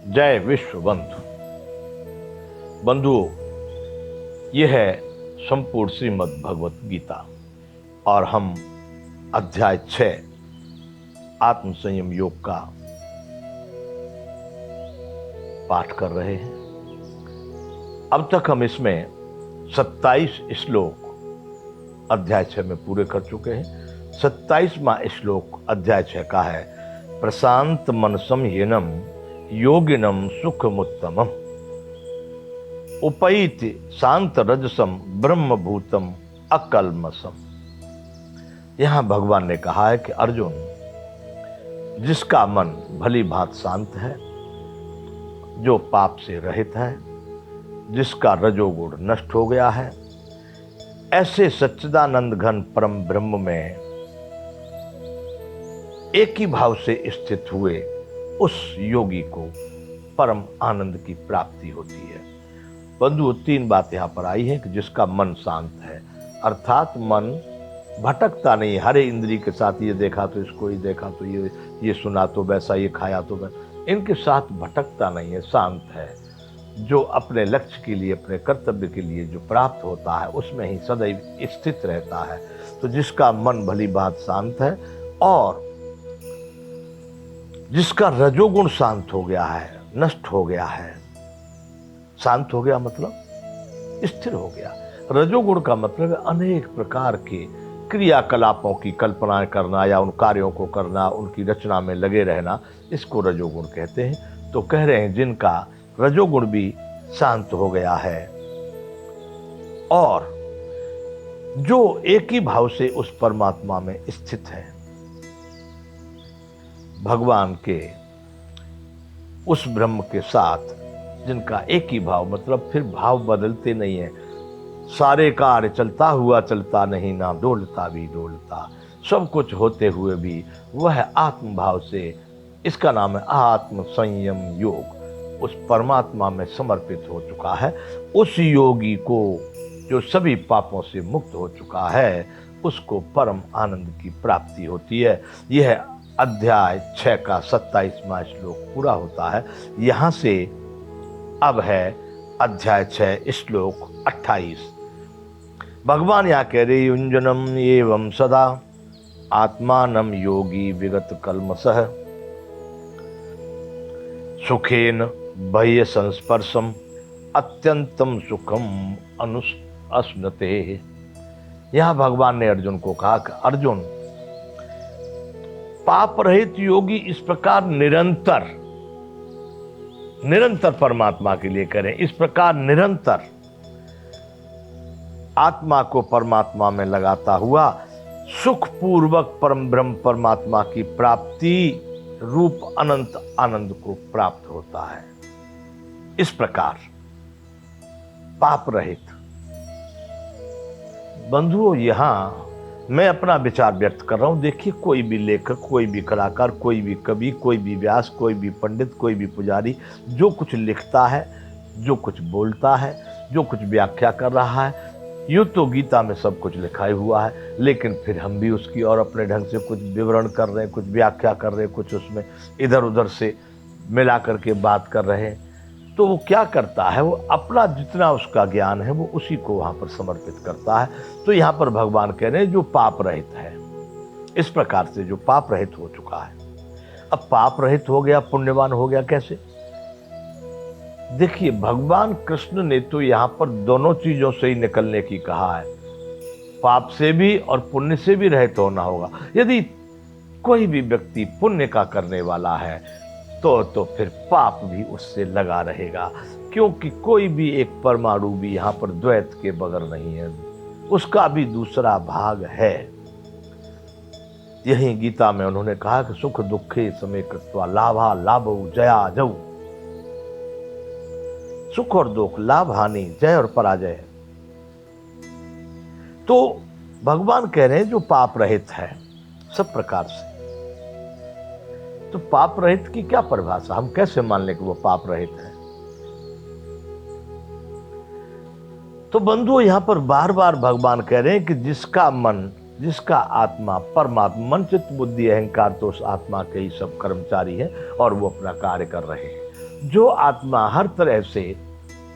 जय विश्व बंधु। बंधुओं, यह है संपूर्ण श्रीमद् भगवत गीता और हम अध्याय 6 आत्म संयम योग का पाठ कर रहे हैं। अब तक हम इसमें 27 श्लोक अध्याय 6 में पूरे कर चुके हैं। 27वां श्लोक अध्याय 6 का है, प्रशांत मनसम येनम योगिनम सुखमुत्तमम उपैति शांत रजसम ब्रह्मभूतम अकल्मसम। यहां भगवान ने कहा है कि अर्जुन, जिसका मन भली भांत शांत है, जो पाप से रहित है, जिसका रजोगुण नष्ट हो गया है, ऐसे सच्चिदानंद घन परम ब्रह्म में एक ही भाव से स्थित हुए उस योगी को परम आनंद की प्राप्ति होती है। बंधुओं, 3 बात यहां पर आई है कि जिसका मन शांत है, अर्थात मन भटकता नहीं। हर इंद्रिय के साथ ये देखा तो इसको, ही देखा तो ये सुना तो वैसा, ये खाया तो वैसा, इनके साथ भटकता नहीं है, शांत है। जो अपने लक्ष्य के लिए, अपने कर्तव्य के लिए जो प्राप्त होता है उसमें ही सदैव स्थित रहता है। तो जिसका मन भली बात शांत है और जिसका रजोगुण शांत हो गया है, नष्ट हो गया है। शांत हो गया मतलब स्थिर हो गया। रजोगुण का मतलब है अनेक प्रकार के क्रियाकलापों की कल्पना करना या उन कार्यों को करना, उनकी रचना में लगे रहना, इसको रजोगुण कहते हैं। तो कह रहे हैं जिनका रजोगुण भी शांत हो गया है और जो एक ही भाव से उस परमात्मा में स्थित है, भगवान के उस ब्रह्म के साथ जिनका एक ही भाव, मतलब फिर भाव बदलते नहीं है। सारे कार्य चलता हुआ चलता नहीं, ना डोलता भी डोलता, सब कुछ होते हुए भी वह आत्म भाव से, इसका नाम है आत्म संयम योग, उस परमात्मा में समर्पित हो चुका है। उस योगी को, जो सभी पापों से मुक्त हो चुका है, उसको परम आनंद की प्राप्ति होती है। यह अध्याय 6 का 27वां श्लोक पूरा होता है। यहां से अब है अध्याय 6 श्लोक 28। भगवान यहाँ कह रहे, युंजनम एवं सदा आत्मानम योगी विगत कल्मषः सुखेन बाह्य संस्पर्शम अत्यंतम सुखम अनुस्नते। यहां भगवान ने अर्जुन को कहा कि अर्जुन, पाप रहित योगी इस प्रकार निरंतर परमात्मा के लिए करें। इस प्रकार निरंतर आत्मा को परमात्मा में लगाता हुआ सुखपूर्वक परम ब्रह्म परमात्मा की प्राप्ति रूप अनंत आनंद को प्राप्त होता है। इस प्रकार पाप रहित। बंधुओं, यहां मैं अपना विचार व्यक्त कर रहा हूं। देखिए, कोई भी लेखक, कोई भी कलाकार, कोई भी कवि, कोई भी व्यास, कोई भी पंडित, कोई भी पुजारी जो कुछ लिखता है, जो कुछ बोलता है, जो कुछ व्याख्या कर रहा है, यूं तो गीता में सब कुछ लिखा ही हुआ है, लेकिन फिर हम भी उसकी और अपने ढंग से कुछ विवरण कर रहे हैं, कुछ व्याख्या कर रहे हैं, कुछ उसमें इधर उधर से मिला करके बात कर रहे हैं। तो वो क्या करता है, वो अपना जितना उसका ज्ञान है वो उसी को वहां पर समर्पित करता है। तो यहां पर भगवान कह रहे हैं जो पाप रहित है, इस प्रकार से जो पाप रहित हो चुका है। अब पाप रहित हो गया, पुण्यवान हो गया कैसे? देखिए, भगवान कृष्ण ने तो यहां पर दोनों चीजों से ही निकलने की कहा है। पाप से भी और पुण्य से भी रहित होना होगा। यदि कोई भी व्यक्ति पुण्य का करने वाला है तो फिर पाप भी उससे लगा रहेगा, क्योंकि कोई भी एक परमाणु भी यहां पर द्वैत के बगैर नहीं है, उसका भी दूसरा भाग है। यही गीता में उन्होंने कहा कि सुख दुखे समे कृत्वा लाभा लाभौ जया जौ। सुख और दुख, लाभ हानि, जय और पराजय। तो भगवान कह रहे हैं जो पाप रहित है सब प्रकार से। तो पाप रहित की क्या परिभाषा, हम कैसे मान लें कि वो पाप रहित है? तो बंधुओं, यहां पर बार बार भगवान कह रहे हैं कि जिसका मन, जिसका आत्मा परमात्मा, मन चित्त बुद्धि अहंकार तो उस आत्मा के ही सब कर्मचारी है और वो अपना कार्य कर रहे हैं। जो आत्मा हर तरह से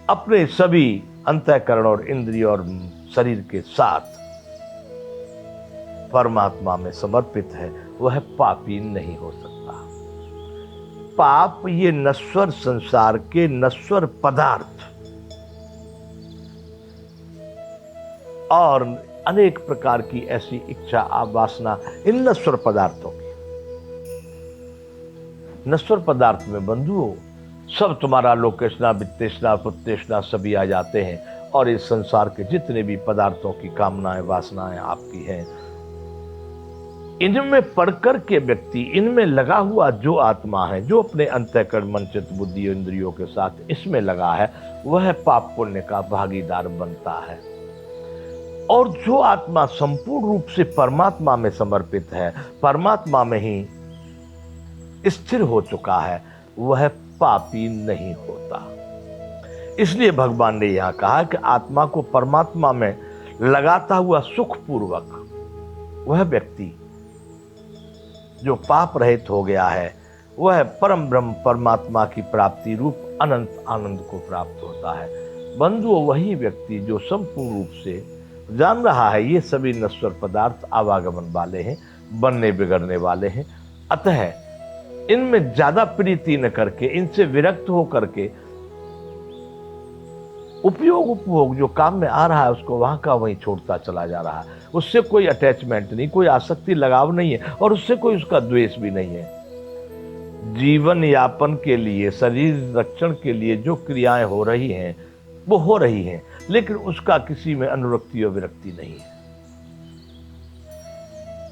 अपने सभी अंतःकरण और इंद्रिय और शरीर के साथ परमात्मा में समर्पित है, वह पापी नहीं हो सकता। पाप ये नश्वर संसार के नश्वर पदार्थ और अनेक प्रकार की ऐसी इच्छा वासना इन नश्वर पदार्थों की, नश्वर पदार्थ में बंधुओं सब तुम्हारा लोकेशना वित्तेषणा पुत्तेषणा सभी आ जाते हैं, और इस संसार के जितने भी पदार्थों की कामनाएं वासनाएं आपकी हैं, इनमें पढ़कर के व्यक्ति, इनमें लगा हुआ जो आत्मा है, जो अपने अंतःकरण मन चित्त बुद्धि इंद्रियों के साथ इसमें लगा है, वह पाप पुण्य का भागीदार बनता है। और जो आत्मा संपूर्ण रूप से परमात्मा में समर्पित है, परमात्मा में ही स्थिर हो चुका है, वह पापी नहीं होता। इसलिए भगवान ने यहां कहा कि आत्मा को परमात्मा में लगाता हुआ सुखपूर्वक वह व्यक्ति जो पाप रहित हो गया है, वह परम ब्रह्म परमात्मा की प्राप्ति रूप अनंत आनंद को प्राप्त होता है। बंधुओं, वही व्यक्ति जो संपूर्ण रूप से जान रहा है ये सभी नश्वर पदार्थ आवागमन वाले हैं, बनने बिगड़ने वाले हैं, अतः इनमें ज्यादा प्रीति न करके, इनसे विरक्त हो करके उपयोग उपभोग जो काम में आ रहा है उसको वहां का वहीं छोड़ता चला जा रहा है। उससे कोई अटैचमेंट नहीं, कोई आसक्ति लगाव नहीं है, और उससे कोई उसका द्वेष भी नहीं है। जीवन यापन के लिए, शरीर रक्षण के लिए जो क्रियाएं हो रही हैं वो हो रही हैं, लेकिन उसका किसी में अनुरक्ति और विरक्ति नहीं है।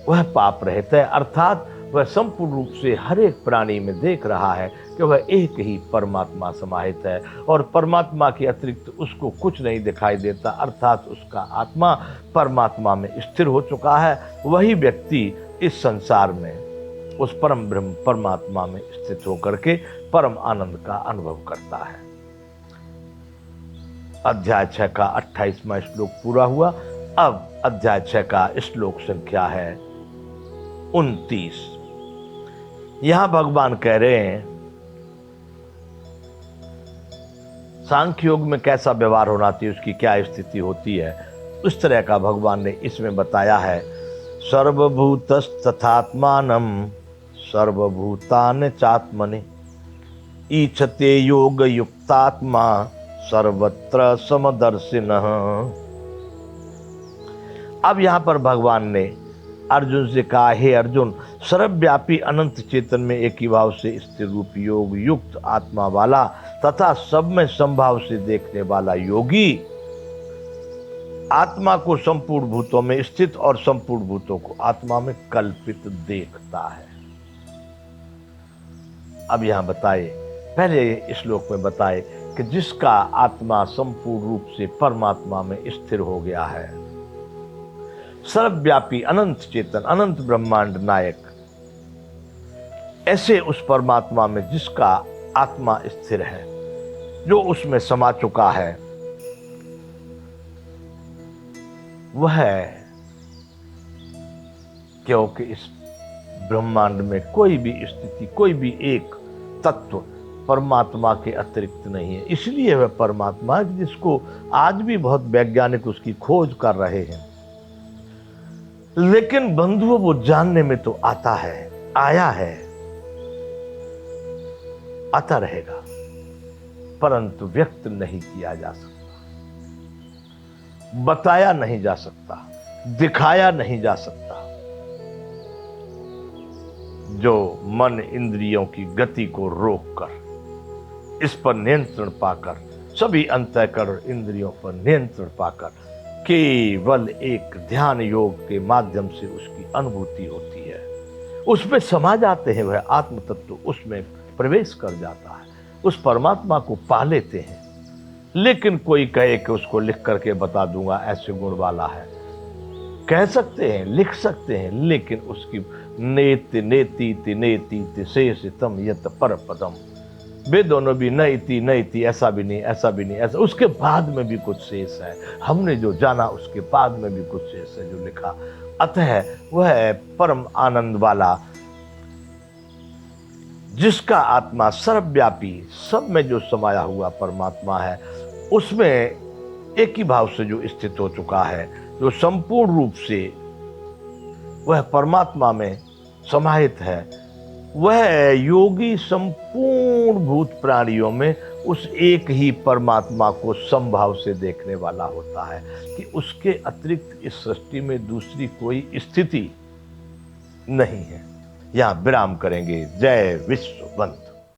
वह पाप रहित है, अर्थात वह संपूर्ण रूप से हर एक प्राणी में देख रहा है कि वह एक ही परमात्मा समाहित है, और परमात्मा के अतिरिक्त उसको कुछ नहीं दिखाई देता, अर्थात उसका आत्मा परमात्मा में स्थिर हो चुका है। वही व्यक्ति इस संसार में उस परम ब्रह्म परमात्मा में स्थित होकर के परम आनंद का अनुभव करता है। अध्याय 6 का 28वां श्लोक पूरा हुआ। अब अध्याय 6 का श्लोक संख्या है 29। यहां भगवान कह रहे हैं सांख्य योग में कैसा व्यवहार होना चाहिए, उसकी क्या स्थिति होती है, उस तरह का भगवान ने इसमें बताया है। सर्वभूतस्तथात्मानं सर्वभूतानि चात्मनि ईच्छते योग युक्तात्मा सर्वत्र समदर्शिनः। अब यहां पर भगवान ने अर्जुन से कहा, हे अर्जुन, सर्वव्यापी अनंत चेतन में एक ही भाव से स्थिर रूप योग युक्त आत्मा वाला तथा सब में संभाव से देखने वाला योगी आत्मा को संपूर्ण भूतों में स्थित और संपूर्ण भूतों को आत्मा में कल्पित देखता है। अब यहां बताए, पहले श्लोक में बताए कि जिसका आत्मा संपूर्ण रूप से परमात्मा में स्थिर हो गया है, सर्वव्यापी अनंत चेतन अनंत ब्रह्मांड नायक, ऐसे उस परमात्मा में जिसका आत्मा स्थिर है, जो उसमें समा चुका है, वह क्योंकि इस ब्रह्मांड में कोई भी स्थिति, कोई भी एक तत्व परमात्मा के अतिरिक्त नहीं है, इसलिए वह परमात्मा जिसको आज भी बहुत वैज्ञानिक उसकी खोज कर रहे हैं, लेकिन बंधुओं वो जानने में तो आता है, आया है, आता रहेगा, परंतु व्यक्त नहीं किया जा सकता, बताया नहीं जा सकता, दिखाया नहीं जा सकता। जो मन इंद्रियों की गति को रोककर, इस पर नियंत्रण पाकर, सभी अंतःकरण इंद्रियों पर नियंत्रण पाकर केवल एक ध्यान योग के माध्यम से उसकी अनुभूति होती है, उसमें समा जाते हैं, वह आत्म तत्व उसमें प्रवेश कर जाता है, उस परमात्मा को पा लेते हैं। लेकिन कोई कहे कि उसको लिख करके बता दूंगा ऐसे गुण वाला है, कह सकते हैं, लिख सकते हैं, लेकिन उसकी नेति नेति नेति शेष तम यत पर पदम, वे दोनों भी न इति न इति, ऐसा भी नहीं, ऐसा भी नहीं, ऐसा, उसके बाद में भी कुछ शेष है, हमने जो जाना उसके बाद में भी कुछ शेष है जो लिखा। अतः वह परम आनंद वाला जिसका आत्मा सर्वव्यापी, सब में जो समाया हुआ परमात्मा है, उसमें एक ही भाव से जो स्थित हो चुका है, जो संपूर्ण रूप से वह परमात्मा में समाहित है, वह योगी संपूर्ण भूत प्राणियों में उस एक ही परमात्मा को समभाव से देखने वाला होता है कि उसके अतिरिक्त इस सृष्टि में दूसरी कोई स्थिति नहीं है। यहाँ विराम करेंगे। जय विश्ववंत।